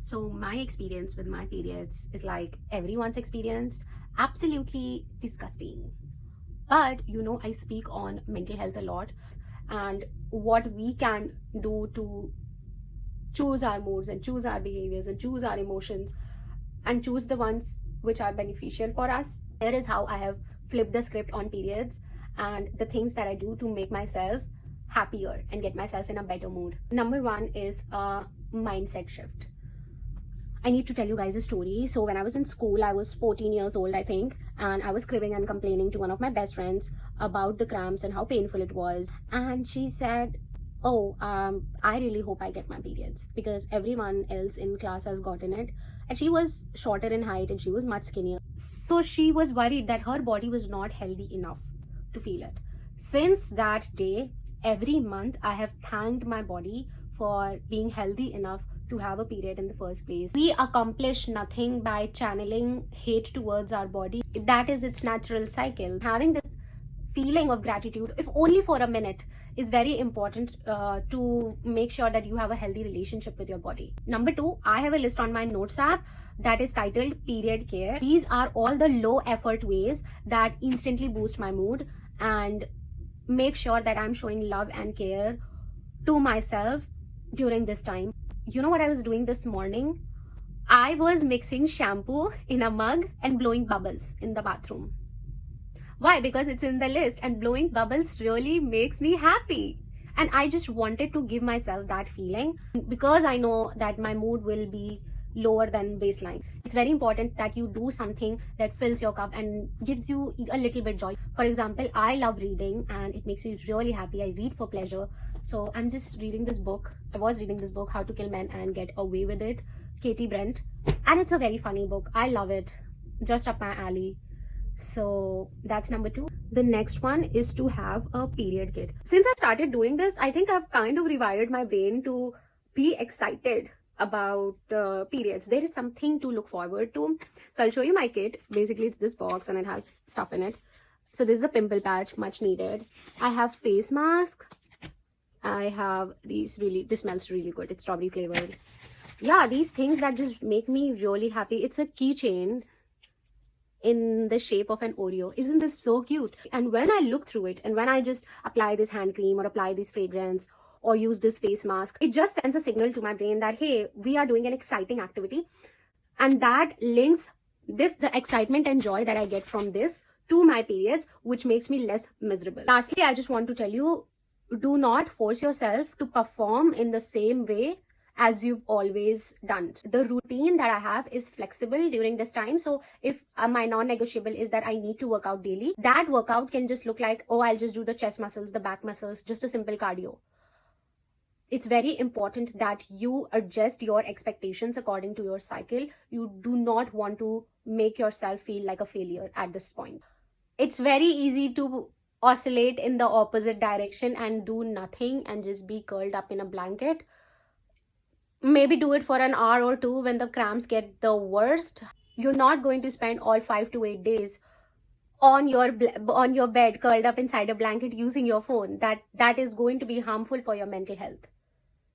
So my experience with my periods is like everyone's experience, absolutely disgusting. But I speak on mental health a lot and what we can do to choose our moods and choose our behaviors and choose our emotions and choose the ones which are beneficial for us. Here is how I have flipped the script on periods and the things that I do to make myself happier and get myself in a better mood. Number one is a mindset shift. I need to tell you guys a story. So when I was in school, I was 14 years old, I think, and I was cribbing and complaining to one of my best friends about the cramps and how painful it was. And she said, oh, I really hope I get my periods because everyone else in class has gotten it. And she was shorter in height and she was much skinnier. So she was worried that her body was not healthy enough to feel it. Since that day, every month I have thanked my body for being healthy enough to have a period in the first place. We accomplish nothing by channeling hate towards our body. That is its natural cycle. Having this feeling of gratitude, if only for a minute, is very important to make sure that you have a healthy relationship with your body. Number two, I have a list on my notes app that is titled Period Care. These are all the low effort ways that instantly boost my mood and make sure that I'm showing love and care to myself during this time. You know what I was doing this morning? I was mixing shampoo in a mug and blowing bubbles in the bathroom. Why? Because it's in the list and blowing bubbles really makes me happy. And I just wanted to give myself that feeling because I know that my mood will be lower than baseline. It's very important that you do something that fills your cup and gives you a little bit joy. For example, I love reading and it makes me really happy. I read for pleasure. So I'm just reading this book. I was reading this book, How to Kill Men and Get Away with It, Katie Brent. And it's a very funny book. I love it. Just up my alley. So that's number two. The next one is to have a period kit. Since I started doing this, I think I've kind of rewired my brain to be excited about periods. There is something to look forward to. So I'll show you my kit. Basically, it's this box and it has stuff in it. So this is a pimple patch, much needed. I have face mask. I have these this smells really good. It's strawberry flavored. Yeah, these things that just make me really happy. It's a keychain in the shape of an Oreo. Isn't this so cute? And when I look through it and when I just apply this hand cream or apply this fragrance or use this face mask, it just sends a signal to my brain that, hey, we are doing an exciting activity. And that links the excitement and joy that I get from this to my periods, which makes me less miserable. Lastly, I just want to tell you, do not force yourself to perform in the same way as you've always done. The routine that I have is flexible during this time. So if my non-negotiable is that I need to work out daily, that workout can just look like, oh, I'll just do the chest muscles, the back muscles, just a simple cardio. It's very important that you adjust your expectations according to your cycle. You do not want to make yourself feel like a failure at this point. It's very easy to oscillate in the opposite direction and do nothing and just be curled up in a blanket. Maybe do it for an hour or two when the cramps get the worst. You're not going to spend all 5 to 8 days on your bed curled up inside a blanket using your phone. That is going to be harmful for your mental health.